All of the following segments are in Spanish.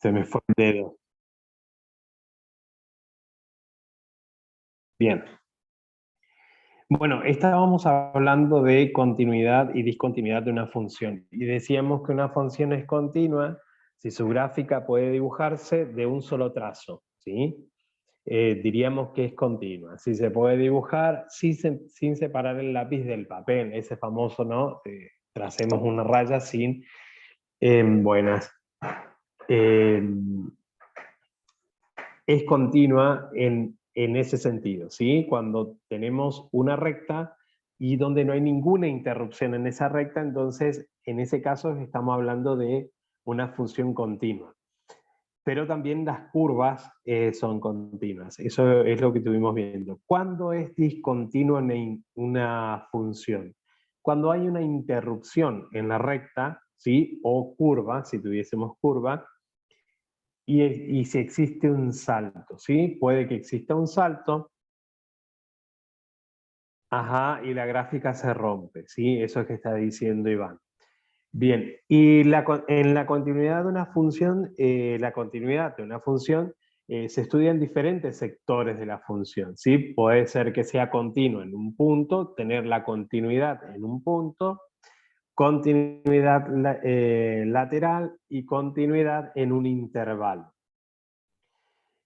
Se me fue el dedo. Bien. Bueno, estábamos hablando de continuidad y discontinuidad de una función. Y decíamos que una función es continua si su gráfica puede dibujarse de un solo trazo, ¿sí? Diríamos que es continua. Si se puede dibujar sin separar el lápiz del papel, ese famoso, ¿no? Tracemos una raya sin buenas. Es continua en ese sentido, ¿sí? Cuando tenemos una recta y donde no hay ninguna interrupción en esa recta, entonces en ese caso estamos hablando de una función continua. Pero también las curvas son continuas, eso es lo que estuvimos viendo. ¿Cuándo es discontinua una función? Cuando hay una interrupción en la recta, ¿sí? O curva, si tuviésemos curva, y si existe un salto, ¿sí? Puede que exista un salto, ajá, y la gráfica se rompe, ¿sí? Eso es que está diciendo Iván. Bien, y en la continuidad de una función, la continuidad de una función se estudia en diferentes sectores de la función, ¿sí? Puede ser que sea continua en un punto, tener la continuidad en un punto, continuidad lateral y continuidad en un intervalo.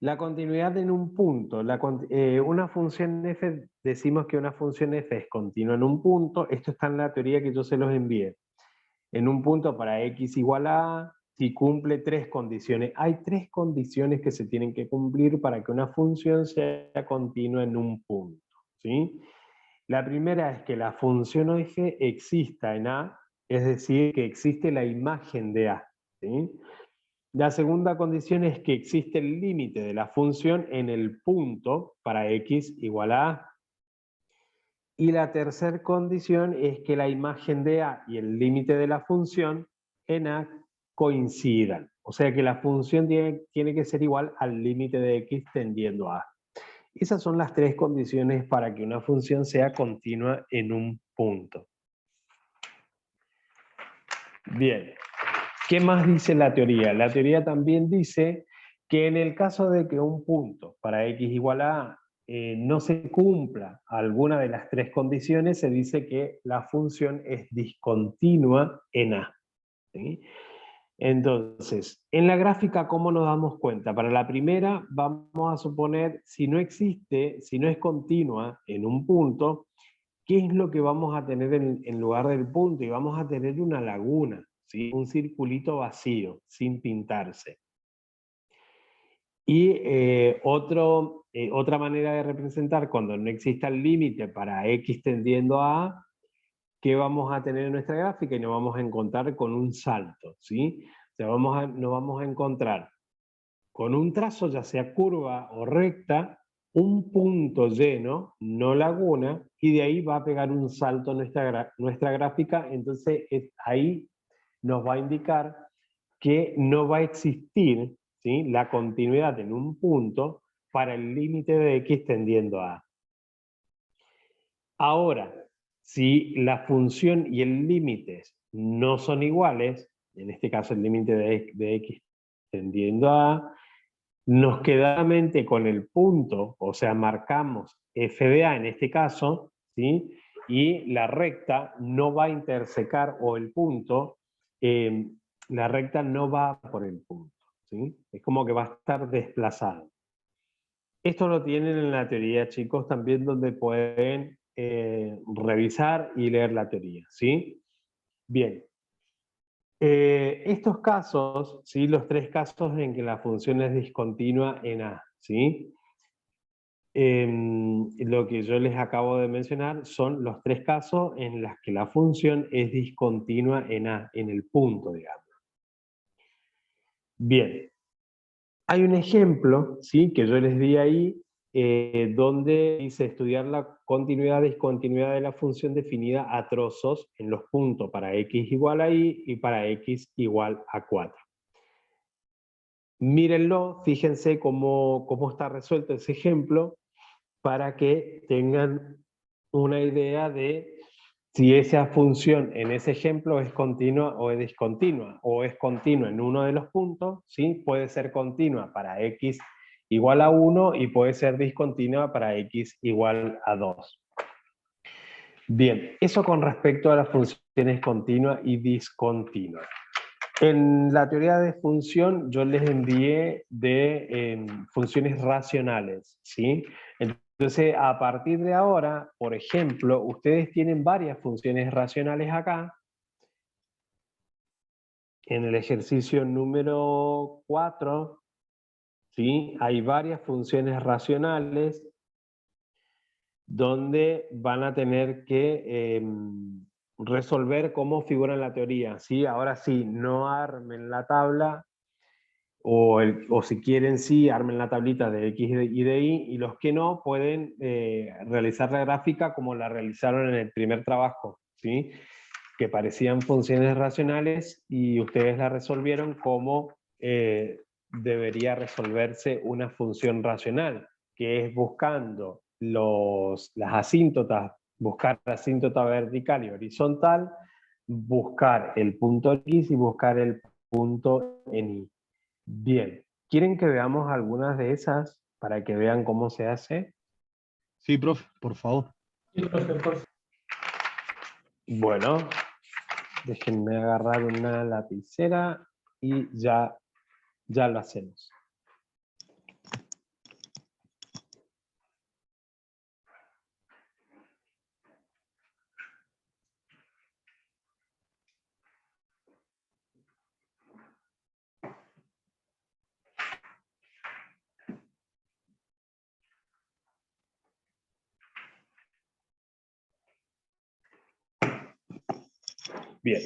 La continuidad en un punto, una función f, decimos que una función f es continua en un punto, esto está en la teoría que yo se los envié. En un punto para x igual a, si cumple tres condiciones. Hay tres condiciones que se tienen que cumplir para que una función sea continua en un punto, ¿sí? La primera es que la función f exista en a, es decir, que existe la imagen de a, ¿sí? La segunda condición es que existe el límite de la función en el punto para x igual a a. Y la tercera condición es que la imagen de a y el límite de la función en a coincidan. O sea que la función tiene que ser igual al límite de x tendiendo a a. Esas son las tres condiciones para que una función sea continua en un punto. Bien. ¿Qué más dice la teoría? La teoría también dice que en el caso de que un punto para x igual a a no se cumpla alguna de las tres condiciones, se dice que la función es discontinua en a, ¿sí? Entonces, en la gráfica, ¿cómo nos damos cuenta? Para la primera, vamos a suponer, si no existe, si no es continua en un punto, ¿qué es lo que vamos a tener en lugar del punto? Y vamos a tener una laguna, ¿sí? Un circulito vacío, sin pintarse. Y otra manera de representar cuando no exista el límite para x tendiendo a A, ¿qué vamos a tener en nuestra gráfica? Y nos vamos a encontrar con un salto, ¿sí? O sea, nos vamos a encontrar con un trazo, ya sea curva o recta, un punto lleno, no laguna, y de ahí va a pegar un salto nuestra gráfica, entonces ahí nos va a indicar que no va a existir, ¿sí?, la continuidad en un punto para el límite de x tendiendo a A. Ahora, si la función y el límite no son iguales, en este caso el límite de x tendiendo a A, nos queda mente con el punto, o sea, marcamos f de a en este caso, ¿sí? Y la recta no va a intersecar, o el punto, la recta no va por el punto, ¿sí? Es como que va a estar desplazado. Esto lo tienen en la teoría, chicos, también donde pueden revisar y leer la teoría, ¿sí? Bien. Estos casos, ¿sí? Los tres casos en que la función es discontinua en A, ¿sí? Lo que yo les acabo de mencionar son los tres casos en los que la función es discontinua en A, en el punto, digamos. Bien, hay un ejemplo, ¿sí?, que yo les di ahí, donde dice estudiar la continuidad y discontinuidad de la función definida a trozos en los puntos para x igual a y y para x igual a 4. Mírenlo, fíjense cómo está resuelto ese ejemplo para que tengan una idea de si esa función en ese ejemplo es continua o es discontinua, o es continua en uno de los puntos, ¿sí? Puede ser continua para x igual a 1 y puede ser discontinua para x igual a 2. Bien, eso con respecto a las funciones continua y discontinua. En la teoría de función yo les envié de funciones racionales, ¿sí? Entonces, a partir de ahora, por ejemplo, ustedes tienen varias funciones racionales acá. En el ejercicio número 4, ¿sí? Hay varias funciones racionales donde van a tener que resolver cómo figura en la teoría, ¿sí? Ahora sí, no armen la tabla, o si quieren sí, armen la tablita de X y de Y, y los que no pueden realizar la gráfica como la realizaron en el primer trabajo, ¿sí? Que parecían funciones racionales y ustedes la resolvieron como debería resolverse una función racional, que es buscando las asíntotas, buscar la asíntota vertical y horizontal, buscar el punto X y buscar el punto en Y. Bien, ¿quieren que veamos algunas de esas para que vean cómo se hace? Sí, profe, por favor. Sí, profe, por favor. Bueno, déjenme agarrar una lapicera y ya lo hacemos. Bien.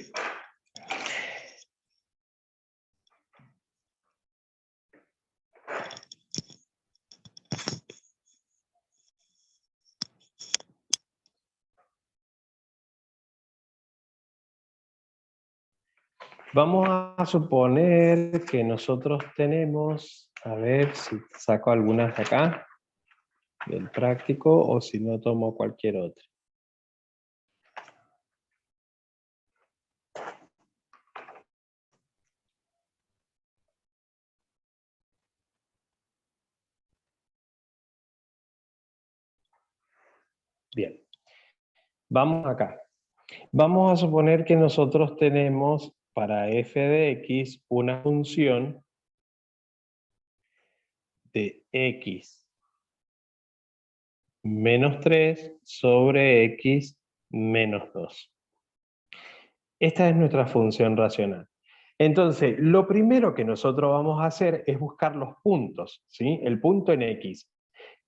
Vamos a suponer que nosotros tenemos, a ver si saco algunas de acá, del práctico, o si no tomo cualquier otra. Bien, vamos acá. Vamos a suponer que nosotros tenemos para f de x una función de x menos 3 sobre x menos 2. Esta es nuestra función racional. Entonces, lo primero que nosotros vamos a hacer es buscar los puntos, ¿sí? El punto en x.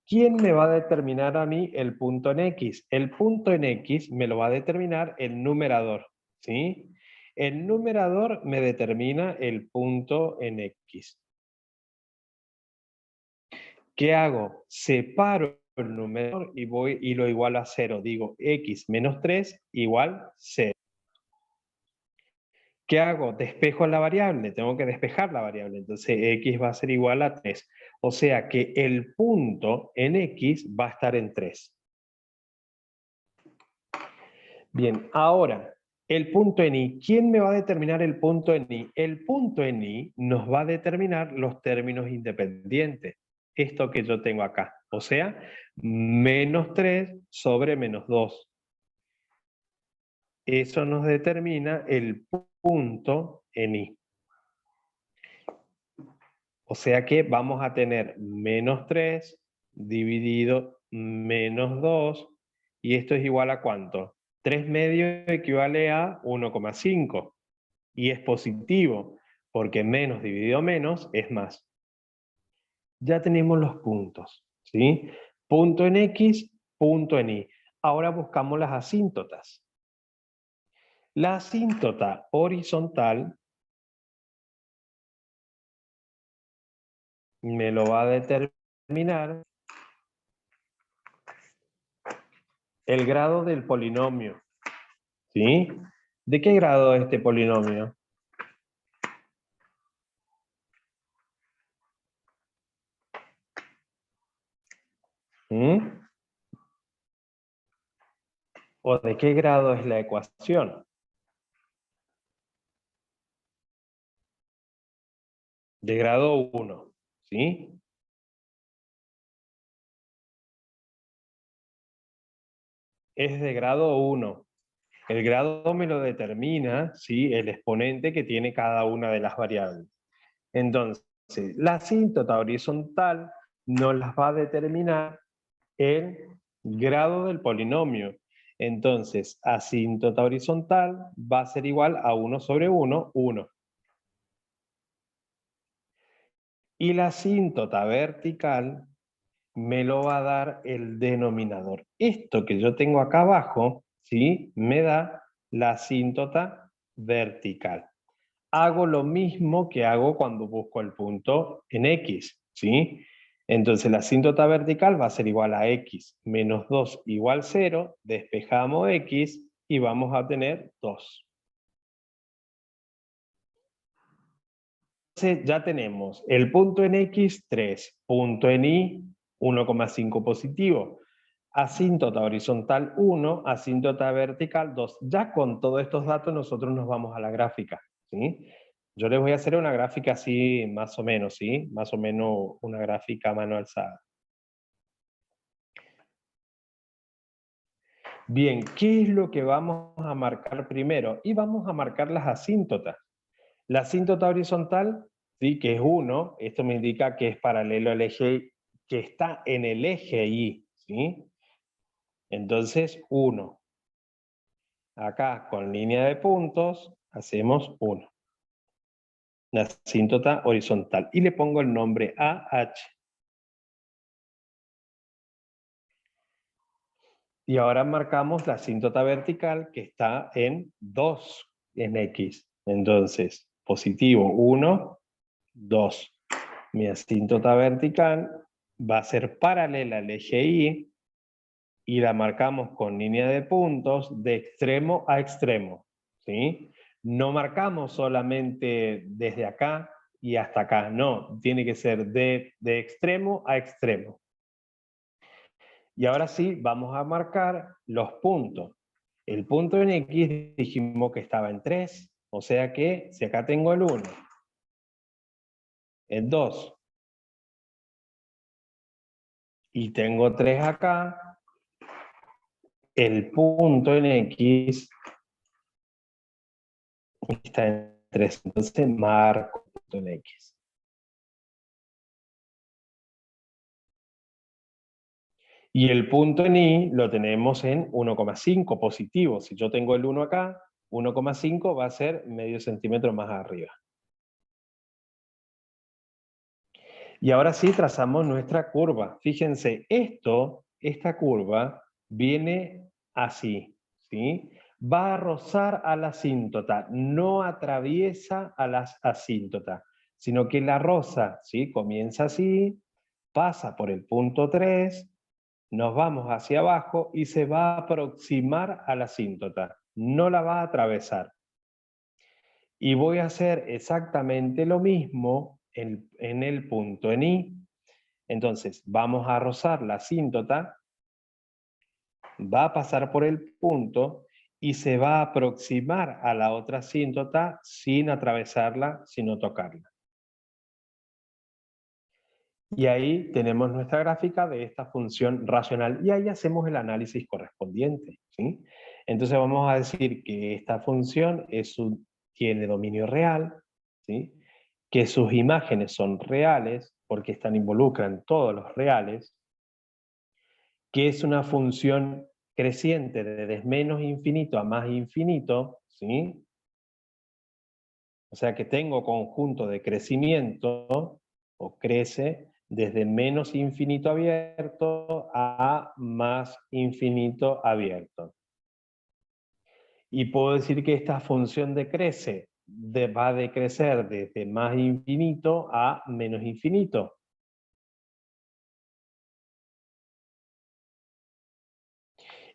¿Quién me va a determinar a mí el punto en x? El punto en x me lo va a determinar el numerador, ¿sí? El numerador me determina el punto en x. ¿Qué hago? Separo el numerador y lo igualo a 0. Digo x menos 3 igual 0. ¿Qué hago? Despejo la variable, tengo que despejar la variable, entonces x va a ser igual a 3. O sea que el punto en x va a estar en 3. Bien, ahora, el punto en y. ¿Quién me va a determinar el punto en y? El punto en y nos va a determinar los términos independientes. Esto que yo tengo acá. O sea, menos 3 sobre menos 2. Eso nos determina el punto en y. O sea que vamos a tener menos 3 dividido menos 2, y esto es igual a ¿cuánto? 3 medios equivale a 1,5, y es positivo, porque menos dividido menos es más. Ya tenemos los puntos, ¿sí? Punto en x, punto en y. Ahora buscamos las asíntotas. La asíntota horizontal me lo va a determinar el grado del polinomio, ¿sí? ¿De qué grado es este polinomio? ¿Mm? ¿O de qué grado es la ecuación? De grado 1, ¿sí? Es de grado 1. El grado me lo determina, ¿sí?, el exponente que tiene cada una de las variables. Entonces, la asíntota horizontal nos las va a determinar el grado del polinomio. Entonces, asíntota horizontal va a ser igual a 1 sobre 1, 1. Y la asíntota vertical me lo va a dar el denominador. Esto que yo tengo acá abajo, ¿sí?, me da la asíntota vertical. Hago lo mismo que hago cuando busco el punto en X, ¿sí? Entonces la asíntota vertical va a ser igual a X menos 2 igual 0, despejamos X y vamos a tener 2. Entonces ya tenemos el punto en X, 3, punto en Y, 1,5 positivo. Asíntota horizontal 1, asíntota vertical 2. Ya con todos estos datos nosotros nos vamos a la gráfica, ¿sí? Yo les voy a hacer una gráfica así más o menos, ¿sí? Más o menos una gráfica a mano alzada. Bien, ¿qué es lo que vamos a marcar primero? Y vamos a marcar las asíntotas. La asíntota horizontal, ¿sí?, que es 1, esto me indica que es paralelo al eje, que está en el eje Y, ¿sí? Entonces, 1. Acá, con línea de puntos, hacemos 1. La asíntota horizontal. Y le pongo el nombre AH. Y ahora marcamos la asíntota vertical, que está en 2 en X. Entonces, positivo 1, 2. Mi asíntota vertical va a ser paralela al eje Y y la marcamos con línea de puntos de extremo a extremo, ¿sí? No marcamos solamente desde acá y hasta acá, no, tiene que ser de extremo a extremo. Y ahora sí, vamos a marcar los puntos. El punto en X dijimos que estaba en 3, o sea que si acá tengo el 1, el 2, y tengo 3 acá, el punto en X está en 3, entonces marco el punto en X. Y el punto en Y lo tenemos en 1,5 positivo. Si yo tengo el 1 acá, 1,5 va a ser medio centímetro más arriba. Y ahora sí trazamos nuestra curva. Fíjense, esta curva viene así, ¿sí? Va a rozar a la asíntota, no atraviesa a las asíntotas, sino que la roza, ¿sí? Comienza así, pasa por el punto 3, nos vamos hacia abajo y se va a aproximar a la asíntota, no la va a atravesar. Y voy a hacer exactamente lo mismo en el punto en Y. Entonces, vamos a rozar la asíntota, va a pasar por el punto y se va a aproximar a la otra asíntota sin atravesarla, sino tocarla. Y ahí tenemos nuestra gráfica de esta función racional y ahí hacemos el análisis correspondiente, ¿sí? Entonces vamos a decir que esta función tiene dominio real, ¿sí?, que sus imágenes son reales porque involucran todos los reales, que es una función creciente desde menos infinito a más infinito, ¿sí? O sea que tengo conjunto de crecimiento, o crece, desde menos infinito abierto a más infinito abierto. Y puedo decir que esta función decrece, va a decrecer desde más infinito a menos infinito.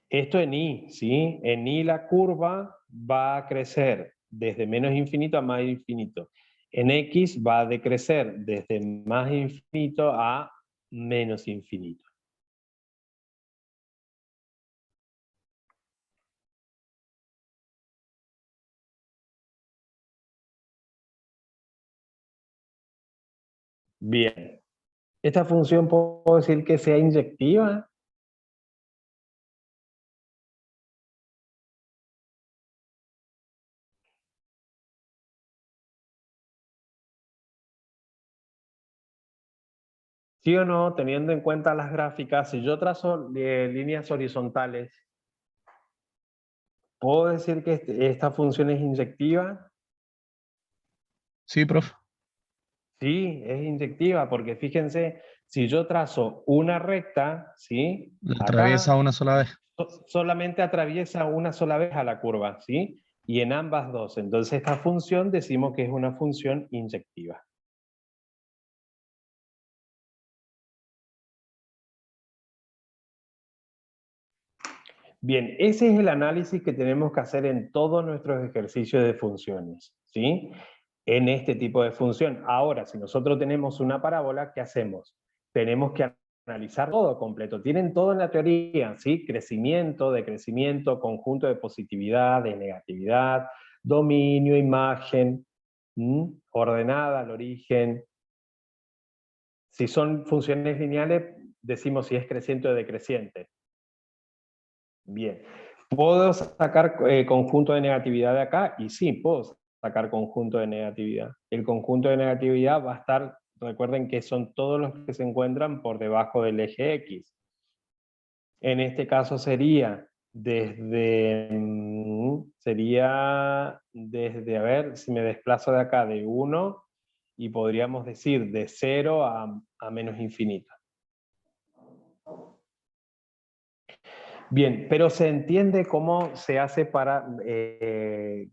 Esto en Y, ¿sí? En Y la curva va a crecer desde menos infinito a más infinito. En X va a decrecer desde más infinito a menos infinito. Bien. ¿Esta función puedo decir que sea inyectiva? ¿Sí o no? Teniendo en cuenta las gráficas, si yo trazo líneas horizontales, ¿puedo decir que esta función es inyectiva? Sí, profe. Sí, es inyectiva, porque fíjense, si yo trazo una recta, ¿sí? La atraviesa Acá una sola vez. solamente atraviesa una sola vez a la curva, ¿sí? Y en ambas dos. Entonces esta función decimos que es una función inyectiva. Bien, ese es el análisis que tenemos que hacer en todos nuestros ejercicios de funciones, ¿sí? En este tipo de función. Ahora, si nosotros tenemos una parábola, ¿qué hacemos? Tenemos que analizar todo completo. Tienen todo en la teoría, ¿sí? Crecimiento, decrecimiento, conjunto de positividad, de negatividad, dominio, imagen, ordenada al origen. Si son funciones lineales, decimos si es creciente o decreciente. Bien. ¿Puedo sacar conjunto de negatividad de acá? Y sí, puedo sacar conjunto de negatividad. El conjunto de negatividad va a estar, recuerden que son todos los que se encuentran por debajo del eje X. En este caso sería desde, a ver, si me desplazo de acá de 1, y podríamos decir de 0 a menos infinito. Bien, pero ¿se entiende cómo se hace para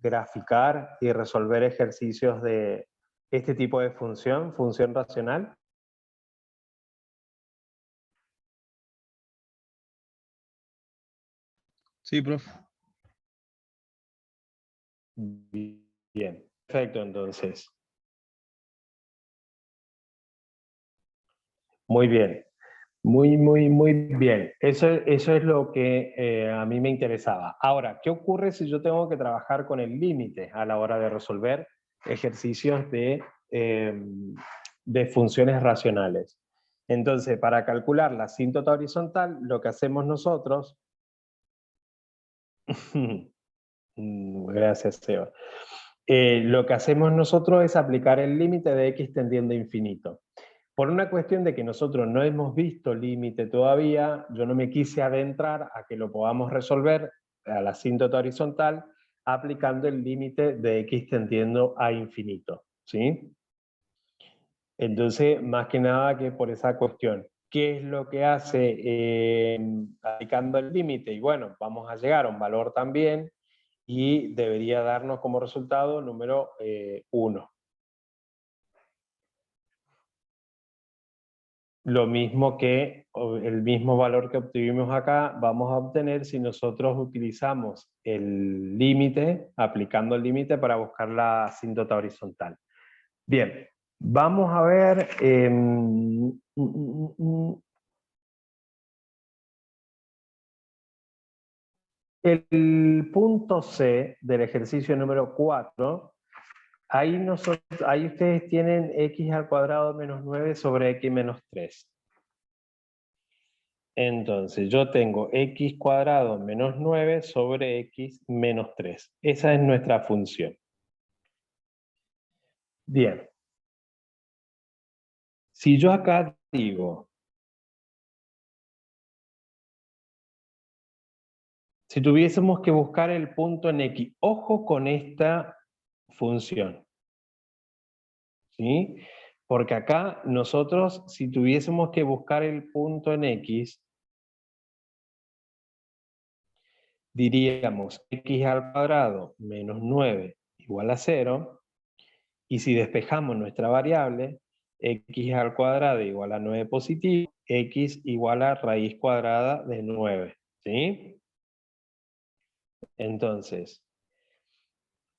graficar y resolver ejercicios de este tipo de función racional? Sí, profe. Bien, perfecto entonces. Muy bien, muy bien. Eso es lo que a mí me interesaba. Ahora, ¿qué ocurre si yo tengo que trabajar con el límite a la hora de resolver ejercicios de funciones racionales? Entonces, para calcular la asíntota horizontal, lo que hacemos nosotros... Gracias, Seba. Lo que hacemos nosotros es aplicar el límite de x tendiendo a infinito. Por una cuestión de que nosotros no hemos visto límite todavía, yo no me quise adentrar a que lo podamos resolver a la asíntota horizontal aplicando el límite de x tendiendo a infinito, ¿sí? Entonces, más que nada que por esa cuestión. ¿Qué es lo que hace aplicando el límite? Y bueno, vamos a llegar a un valor también y debería darnos como resultado número 1. Lo mismo que el mismo valor que obtuvimos acá, vamos a obtener si nosotros utilizamos el límite, aplicando el límite para buscar la asíntota horizontal. Bien, vamos a ver... el punto C del ejercicio número 4, ahí ustedes tienen x al cuadrado menos 9 sobre x menos 3. Entonces yo tengo x cuadrado menos 9 sobre x menos 3. Esa es nuestra función. Bien. Si yo acá digo, si tuviésemos que buscar el punto en x, ojo con esta función, ¿sí? Porque acá nosotros, si tuviésemos que buscar el punto en x, diríamos x al cuadrado menos 9 igual a 0, y si despejamos nuestra variable, x al cuadrado igual a 9 positivo, x igual a raíz cuadrada de 9, ¿sí? Entonces,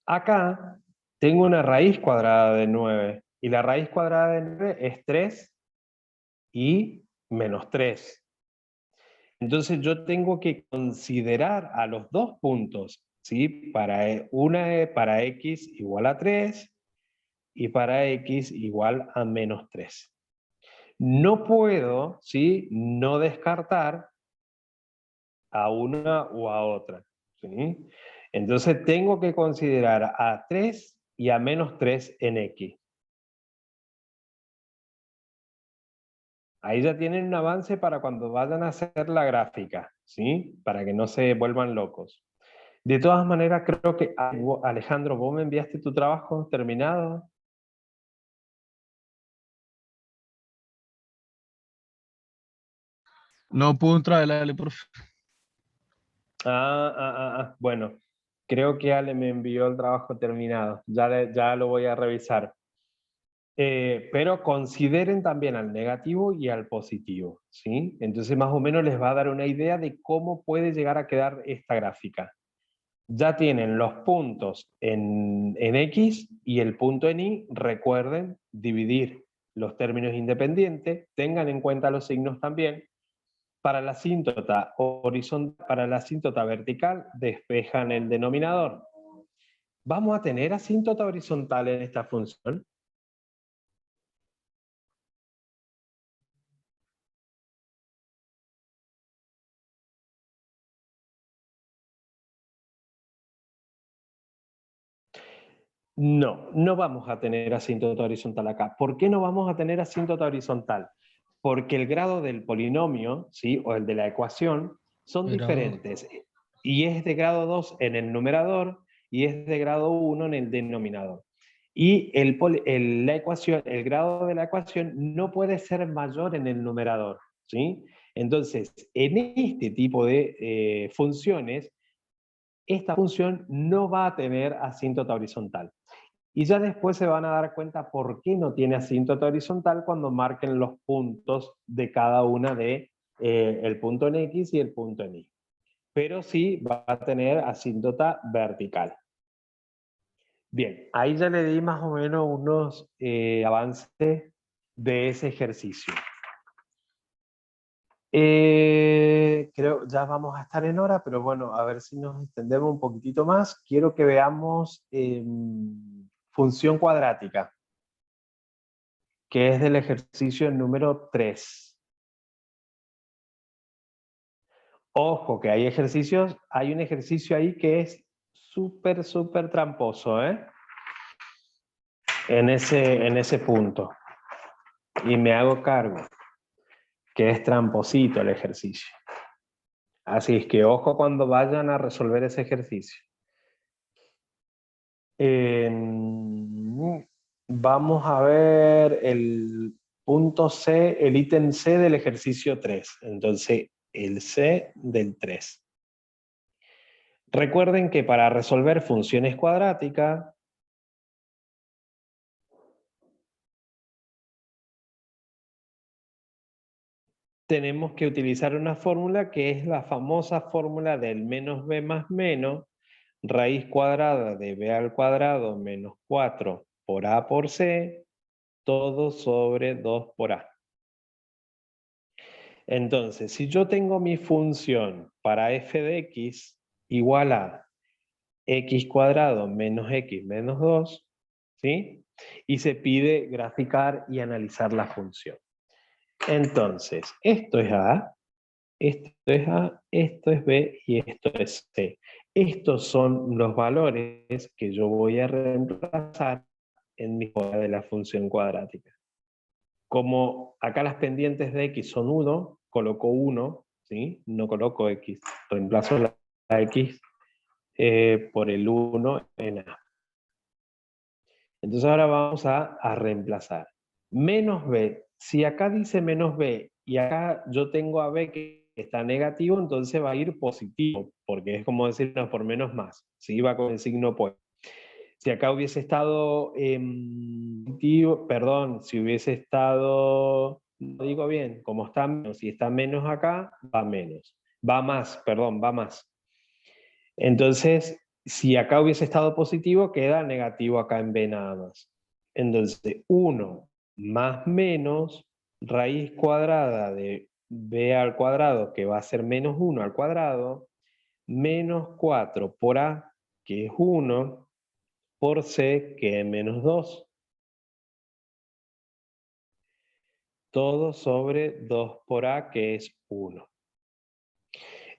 acá tengo una raíz cuadrada de 9, y la raíz cuadrada de 9 es 3 y menos 3. Entonces yo tengo que considerar a los dos puntos, ¿sí? Para x igual a 3 y para x igual a menos 3. No puedo, ¿sí?, no descartar a una o a otra, ¿sí? Entonces tengo que considerar a 3 y a -3 en X. Ahí ya tienen un avance para cuando vayan a hacer la gráfica, ¿sí? Para que no se vuelvan locos. De todas maneras, creo que, Alejandro, ¿vos me enviaste tu trabajo terminado? No puedo entrar, dale, profe. Bueno, creo que Ale me envió el trabajo terminado. Ya lo voy a revisar. Pero consideren también al negativo y al positivo, ¿sí? Entonces más o menos les va a dar una idea de cómo puede llegar a quedar esta gráfica. Ya tienen los puntos en X y el punto en Y. Recuerden dividir los términos independientes, tengan en cuenta los signos también. Para la asíntota horizontal, para la asíntota vertical, despejan el denominador. ¿Vamos a tener asíntota horizontal en esta función? No, no vamos a tener asíntota horizontal acá. ¿Por qué no vamos a tener asíntota horizontal? Porque el grado del polinomio, ¿sí?, o el de la ecuación, son diferentes. Y es de grado 2 en el numerador y es de grado 1 en el denominador. Y el grado de la ecuación no puede ser mayor en el numerador, ¿sí? Entonces, en este tipo de funciones, esta función no va a tener asíntota horizontal. Y ya después se van a dar cuenta por qué no tiene asíntota horizontal cuando marquen los puntos de cada una de el punto en X y el punto en Y. Pero sí va a tener asíntota vertical. Bien, ahí ya le di más o menos unos avances de ese ejercicio. Creo ya vamos a estar en hora, pero bueno, a ver si nos extendemos un poquitito más. Quiero que veamos función cuadrática, que es del ejercicio número 3. Ojo, que hay ejercicios, hay un ejercicio ahí que es súper tramposo, ¿eh? En ese punto. Y me hago cargo, que es tramposito el ejercicio. Así es que ojo cuando vayan a resolver ese ejercicio. Vamos a ver el punto C, el ítem C del ejercicio 3. Entonces, el C del 3. Recuerden que para resolver funciones cuadráticas, tenemos que utilizar una fórmula que es la famosa fórmula del menos b más menos, raíz cuadrada de b al cuadrado menos 4 por a por c, todo sobre 2 por a. Entonces, si yo tengo mi función para f de x igual a x cuadrado menos x menos 2, ¿sí? Y se pide graficar y analizar la función. Entonces, esto es a, esto es A, esto es B y esto es C. Estos son los valores que yo voy a reemplazar en mi jugada de la función cuadrática. Como acá las pendientes de X son 1, coloco 1, ¿sí? No coloco X. Reemplazo la X por el 1 en A. Entonces ahora vamos a reemplazar. Menos B. Si acá dice menos B y acá yo tengo a B que está negativo, entonces va a ir positivo, porque es como decir no, por menos más. ¿Sí? Va con el signo opuesto. Si acá hubiese estado positivo, perdón, si hubiese estado, no digo bien, como está menos, si está menos acá, va menos. Va más, perdón, va más. Entonces, si acá hubiese estado positivo, queda negativo acá en B nada más. Entonces, 1 más menos raíz cuadrada de B al cuadrado, que va a ser menos 1 al cuadrado, menos 4 por A, que es 1, por C, que es menos 2. todo sobre 2 por a, que es 1.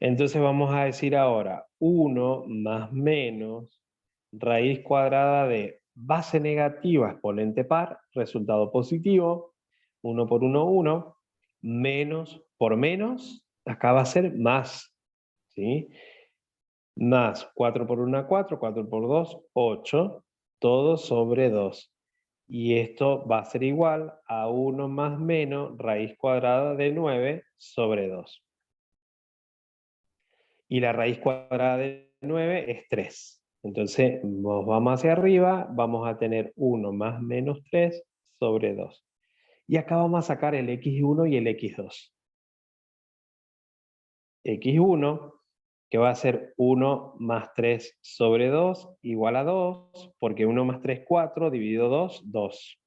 Entonces vamos a decir ahora 1 más menos raíz cuadrada de base negativa exponente par, resultado positivo, 1 por 1, 1, menos por menos, acá va a ser más, ¿sí? Más 4 por 1, 4, 4 por 2, 8, todo sobre 2. Y esto va a ser igual a 1 más menos raíz cuadrada de 9 sobre 2. Y la raíz cuadrada de 9 es 3. Entonces nos vamos hacia arriba, vamos a tener 1 más menos 3 sobre 2. Y acá vamos a sacar el x1 y el x2. x1, que va a ser 1 más 3 sobre 2, igual a 2, porque 1 más 3, 4, dividido 2, 2.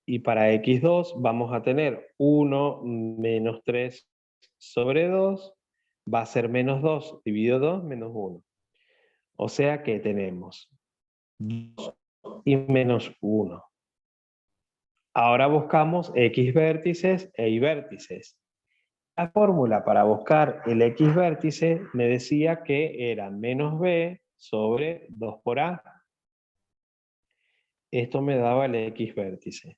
Y para x2 vamos a tener 1 menos 3 sobre 2, va a ser menos 2, dividido 2, menos 1. O sea que tenemos 2 y menos 1. Ahora buscamos x vértices e y vértices. La fórmula para buscar el x vértice me decía que era menos b sobre 2 por a. Esto me daba el x vértice.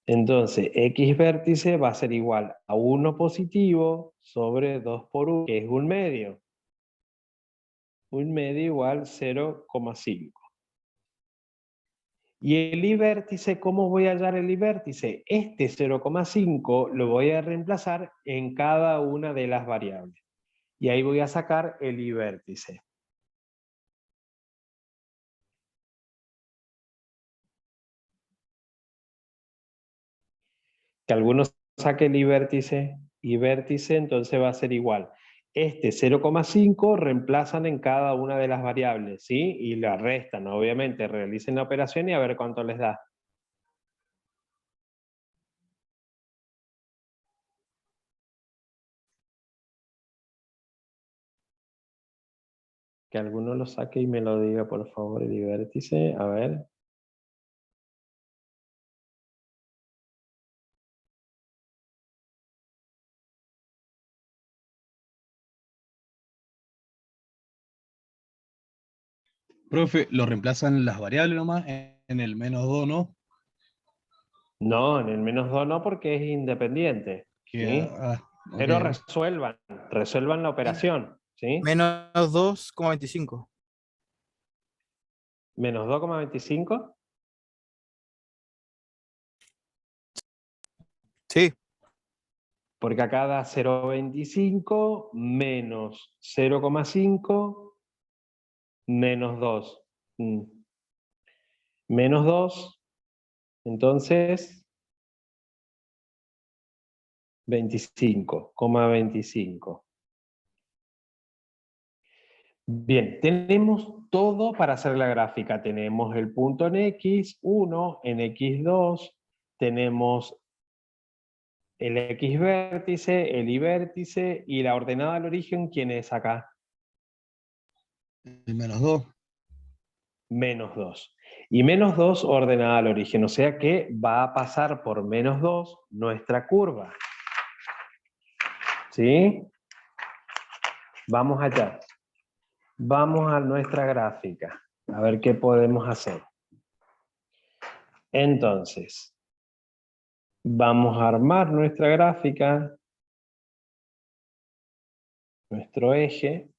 Entonces, x vértice va a ser igual a 1 positivo sobre 2 por 1, que es un medio. Un medio igual 0,5. Y el y vértice, ¿cómo voy a hallar el y vértice? Este 0,5 lo voy a reemplazar en cada una de las variables. Y ahí voy a sacar el y vértice. Que algunos saque el y vértice entonces va a ser igual. Este 0,5 reemplazan en cada una de las variables, ¿sí? Y la restan, obviamente, realicen la operación y a ver cuánto les da. Que alguno lo saque y me lo diga, por favor, el y vértice, a ver. Profe, lo reemplazan las variables nomás en el -2, ¿no? No, en el -2 no, porque es independiente, Queda, ¿sí? ok. Pero resuelvan la operación, ¿sí? Menos 2,25. Menos 2,25, Sí, porque acá da 0,25 menos 0,5 menos 2. Menos 2, entonces 25,25. Bien, tenemos todo para hacer la gráfica. Tenemos el punto en x1, en x2, tenemos el x vértice, el y vértice, y la ordenada al origen, ¿quién es acá? El -2. Menos 2. Y menos 2 ordenada al origen, o sea que va a pasar por menos 2 nuestra curva. ¿Sí? Vamos allá. Vamos a nuestra gráfica, a ver qué podemos hacer. Entonces, vamos a armar nuestra gráfica, nuestro eje,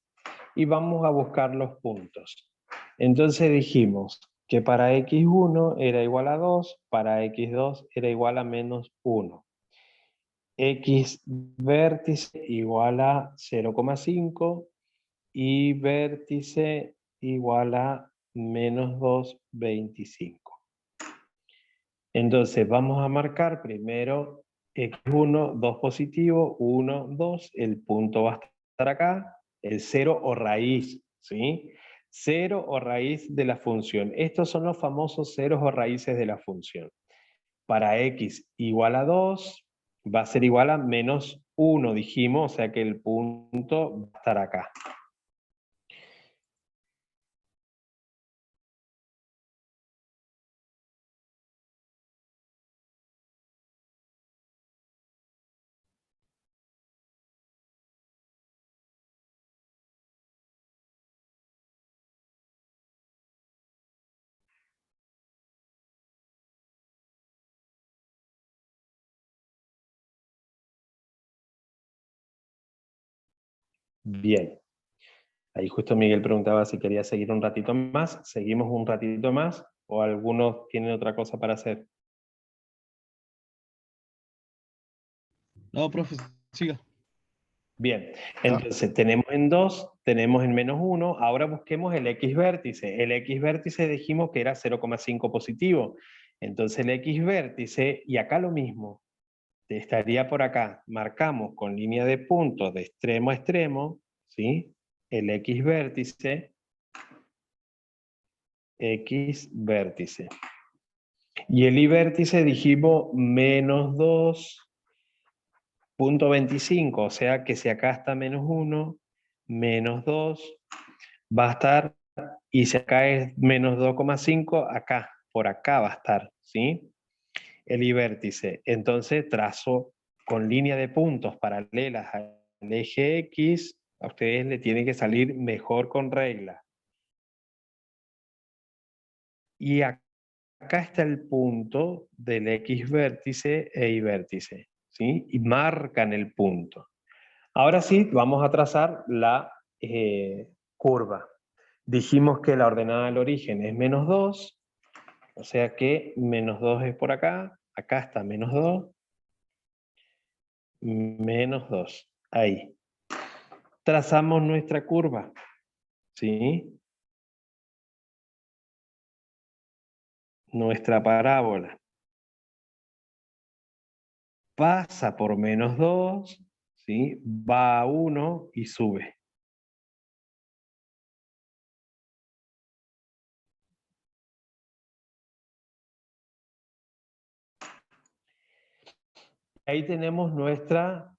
y vamos a buscar los puntos. Entonces dijimos que para x1 era igual a 2, para x2 era igual a menos 1. X vértice igual a 0,5 y vértice igual a menos 2,25. Entonces vamos a marcar primero x1, 2 positivo, 1, 2, el punto va a estar acá, el 0 o raíz, ¿sí? 0 o raíz de la función. Estos son los famosos ceros o raíces de la función. Para x igual a 2, va a ser igual a menos 1, dijimos, o sea que el punto va a estar acá. Bien. Ahí justo Miguel preguntaba si quería seguir un ratito más. ¿Seguimos un ratito más? ¿O algunos tienen otra cosa para hacer? No, profe, siga. Bien, Ya. entonces tenemos en 2, tenemos en -1, ahora busquemos el X vértice. El X vértice dijimos que era 0,5 positivo. Entonces el X vértice, y acá lo mismo, estaría por acá. Marcamos con línea de puntos de extremo a extremo, ¿sí? El X vértice, X vértice. Y el Y vértice dijimos -2.25, o sea que si acá está -1, -2, va a estar, y si acá es -2,5, acá, por acá va a estar, ¿sí? El Y vértice. Entonces trazo con línea de puntos paralelas al eje X, a ustedes le tiene que salir mejor con regla. Y acá está el punto del X vértice e Y vértice, ¿sí? Y marcan el punto. Ahora sí, vamos a trazar la curva. Dijimos que la ordenada del origen es -2, o sea que -2 es por acá, acá está -2, -2, ahí. Trazamos nuestra curva, ¿sí? Nuestra parábola. Pasa por -2, ¿sí? Va a 1 y sube. Ahí tenemos nuestra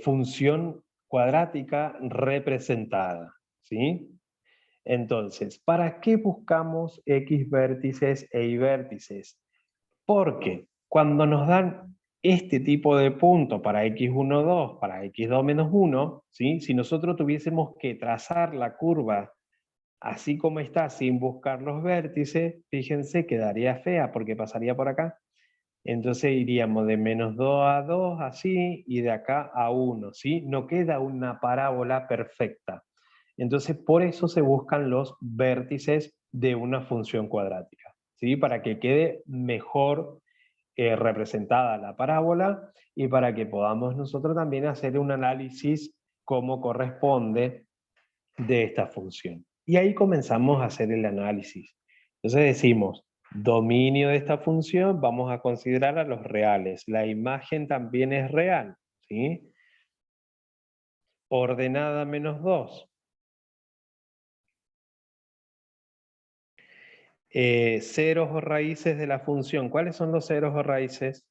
función cuadrática representada, ¿sí? Entonces, ¿para qué buscamos X vértices e Y vértices? Porque cuando nos dan este tipo de punto para x1, 2, para x2 menos 1, ¿sí? Si nosotros tuviésemos que trazar la curva así como está, sin buscar los vértices, fíjense, quedaría fea porque pasaría por acá. Entonces iríamos de -2 a 2, así, y de acá a 1, ¿sí? No queda una parábola perfecta. Entonces, por eso se buscan los vértices de una función cuadrática, ¿sí? Para que quede mejor representada la parábola y para que podamos nosotros también hacer un análisis como corresponde de esta función. Y ahí comenzamos a hacer el análisis. Entonces decimos, dominio de esta función, vamos a considerar a los reales. La imagen también es real, ¿sí? Ordenada -2. Ceros o raíces de la función. ¿Cuáles son los ceros o raíces?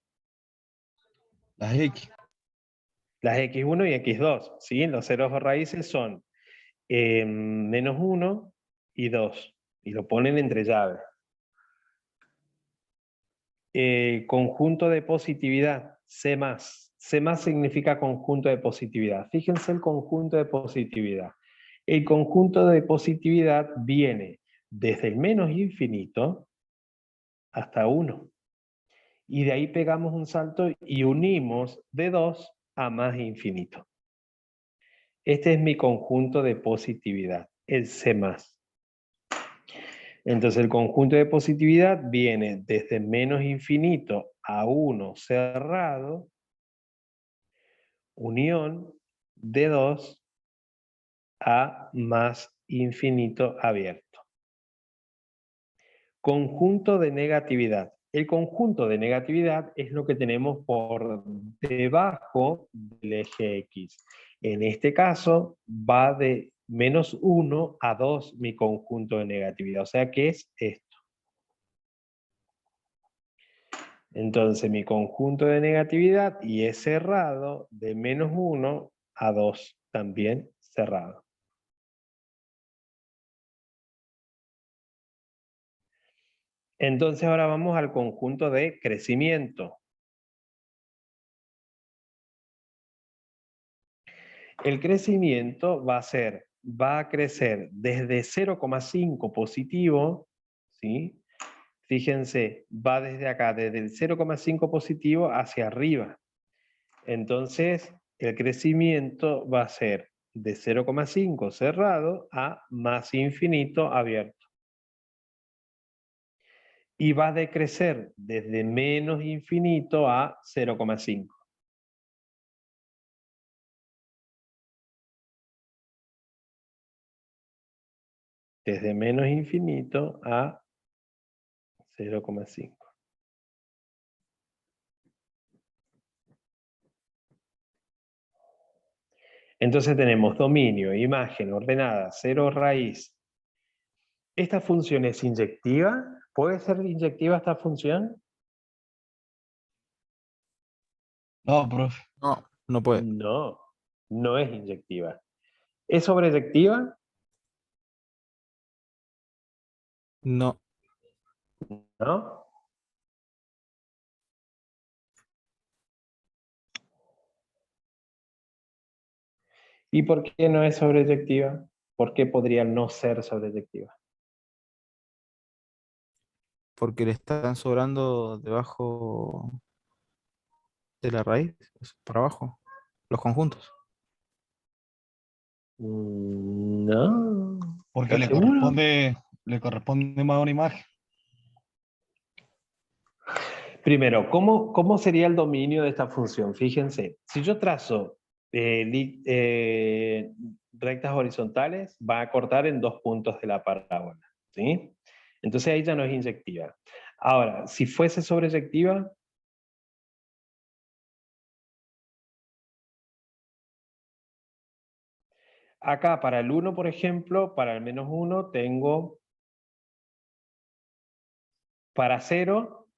Las X. Las x1 y x2, ¿sí? Los ceros o raíces son -1 y 2. Y lo ponen entre llaves. Conjunto de positividad, C+. C+ significa conjunto de positividad. Fíjense el conjunto de positividad. El conjunto de positividad viene desde el menos infinito hasta 1. Y de ahí pegamos un salto y unimos de 2 a más infinito. Este es mi conjunto de positividad, el C+. Entonces el conjunto de positividad viene desde menos infinito a 1 cerrado, unión de 2 a más infinito abierto. Conjunto de negatividad. El conjunto de negatividad es lo que tenemos por debajo del eje X. En este caso va de -1 a 2 mi conjunto de negatividad, o sea que es esto. Entonces mi conjunto de negatividad y es cerrado de -1 a 2, también cerrado. Entonces ahora vamos al conjunto de crecimiento. El crecimiento va a crecer desde 0,5 positivo, ¿sí? Fíjense, va desde acá, desde el 0,5 positivo hacia arriba. Entonces, el crecimiento va a ser de 0,5 cerrado a más infinito abierto. Y va a decrecer desde menos infinito a 0,5. Desde menos infinito a 0,5. Entonces tenemos dominio, imagen ordenada, 0 raíz. ¿Esta función es inyectiva? ¿Puede ser inyectiva esta función? No, profe. No, no puede. No, no es inyectiva. ¿Es sobreyectiva? No, ¿No? ¿Y por qué no es sobreyectiva? ¿Por qué podría no ser sobreyectiva? porque le están sobrando debajo de la raíz, para abajo, los conjuntos. No. Porque ¿Estás seguro? le corresponde más una imagen. Primero, ¿cómo sería el dominio de esta función? Fíjense, si yo trazo rectas horizontales, va a cortar en 2 puntos de la parábola, ¿sí? Entonces ahí ya no es inyectiva. Ahora, si fuese sobreyectiva, acá para el 1, por ejemplo, para el menos 1 tengo, para 0,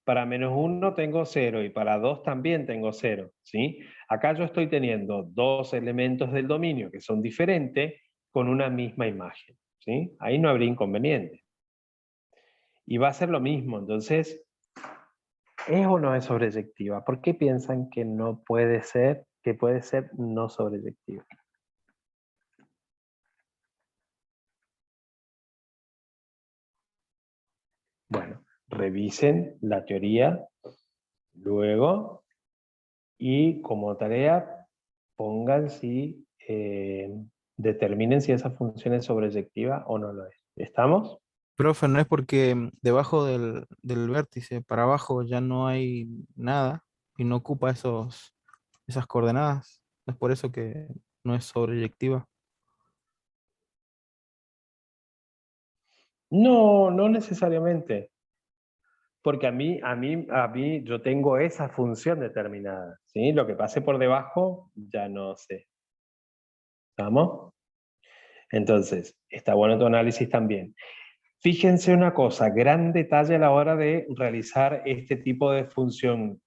para menos 1 tengo 0 y para 2 también tengo 0, ¿sí? Acá yo estoy teniendo 2 elementos del dominio que son diferentes con una misma imagen, ¿sí? Ahí no habría inconveniente. Y va a ser lo mismo, entonces, ¿es o no es sobreyectiva? ¿Por qué piensan que no puede ser, que puede ser no sobreyectiva? Bueno, revisen la teoría luego y como tarea pongan si, determinen si esa función es sobreyectiva o no lo es. ¿Estamos? Profe, no es porque debajo del vértice para abajo ya no hay nada y no ocupa esas coordenadas. Es por eso que no es sobreyectiva. No, no necesariamente. Porque yo tengo esa función determinada, ¿sí? Lo que pase por debajo, ya no sé. ¿Estamos? Entonces, está bueno tu análisis también. Fíjense una cosa, gran detalle a la hora de realizar este tipo de función.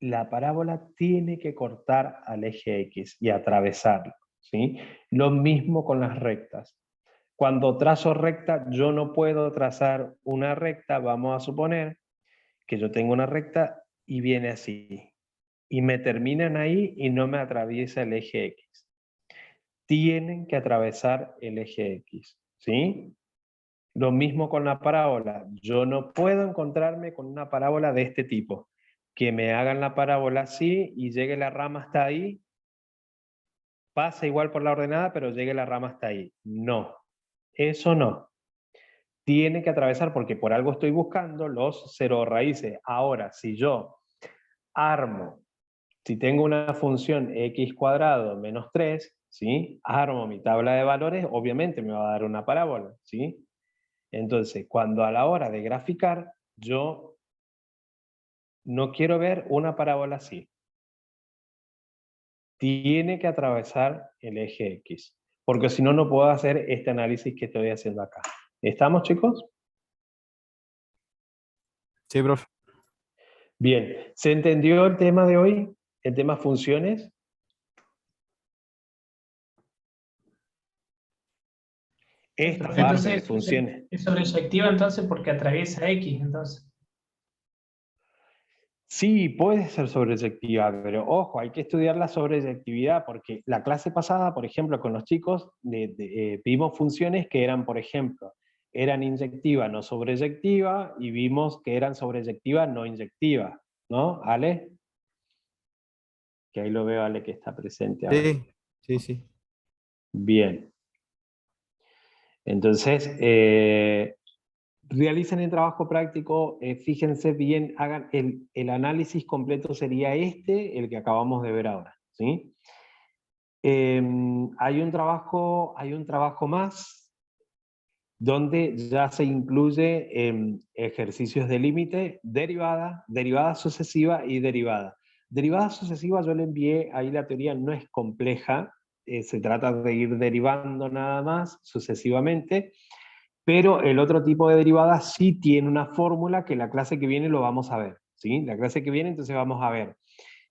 La parábola tiene que cortar al eje X y atravesarlo, ¿sí? Lo mismo con las rectas. Cuando trazo recta, yo no puedo trazar una recta, vamos a suponer que yo tengo una recta y viene así, y me terminan ahí y no me atraviesa el eje X. Tienen que atravesar el eje X, ¿sí? Lo mismo con la parábola. Yo no puedo encontrarme con una parábola de este tipo. Que me hagan la parábola así y llegue la rama hasta ahí, pasa igual por la ordenada, pero llegue la rama hasta ahí. No, eso no. Tiene que atravesar porque por algo estoy buscando los cero raíces. Ahora, si yo armo, si tengo una función x cuadrado menos 3, ¿sí? Armo mi tabla de valores, obviamente me va a dar una parábola, ¿sí? Entonces, cuando a la hora de graficar, yo no quiero ver una parábola así. Tiene que atravesar el eje X, porque si no, no puedo hacer este análisis que estoy haciendo acá. ¿Estamos, chicos? Sí, profe. Bien, ¿se entendió el tema de hoy? El tema funciones. Esta Profe, parte de entonces funciones. es sobreyectiva entonces porque atraviesa X, entonces. Sí, puede ser sobreyectiva, pero ojo, hay que estudiar la sobreyectividad porque la clase pasada, por ejemplo, con los chicos, vimos funciones que eran, por ejemplo, eran inyectiva, no sobreyectiva, y vimos que eran sobreyectiva, no inyectiva, ¿no? Ale, que ahí lo veo, Ale, que está presente ahora. Sí, Sí, sí. Bien. Entonces, realicen el trabajo práctico, fíjense bien, hagan el análisis completo sería el que acabamos de ver ahora, ¿sí? Hay un trabajo más donde ya se incluye ejercicios de límite, derivada sucesiva y derivada. Derivada sucesiva yo le envié, ahí la teoría no es compleja, se trata de ir derivando nada más sucesivamente, pero el otro tipo de derivada sí tiene una fórmula que la clase que viene lo vamos a ver, ¿sí? La clase que viene entonces vamos a ver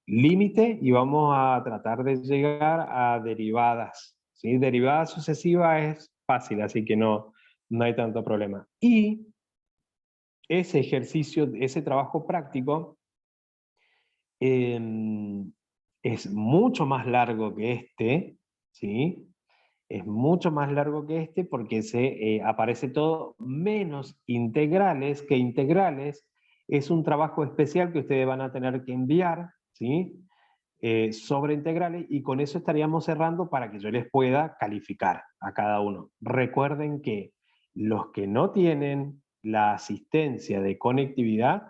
límite y vamos a tratar de llegar a derivadas, ¿sí? Derivada sucesiva es fácil, así que no hay tanto problema. Y ese ejercicio, ese trabajo práctico, es mucho más largo que este, ¿sí? Es mucho más largo que este porque aparece todo menos integrales que integrales. Es un trabajo especial que ustedes van a tener que enviar, ¿sí? Sobre integrales, y con eso estaríamos cerrando para que yo les pueda calificar a cada uno. Recuerden que los que no tienen la asistencia de conectividad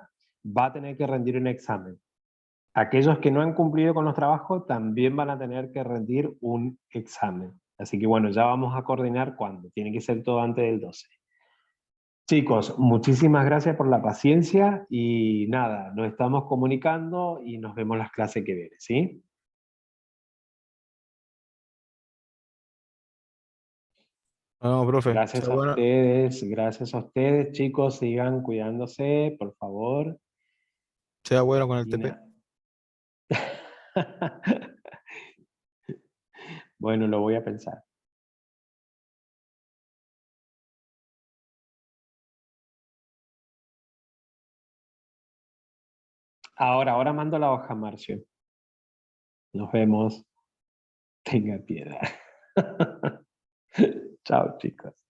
va a tener que rendir un examen. Aquellos que no han cumplido con los trabajos también van a tener que rendir un examen. Así que bueno, ya vamos a coordinar cuándo. Tiene que ser todo antes del 12. Chicos, muchísimas gracias por la paciencia y nada, nos estamos comunicando y nos vemos las clases que vienen, ¿sí? No, profe. Gracias a gracias a ustedes, chicos, sigan cuidándose, por favor. Sea bueno con el Y TP. Bueno, lo voy a pensar. Ahora mando la hoja, Marcio. Nos vemos. Tenga piedad. Chao, chicos.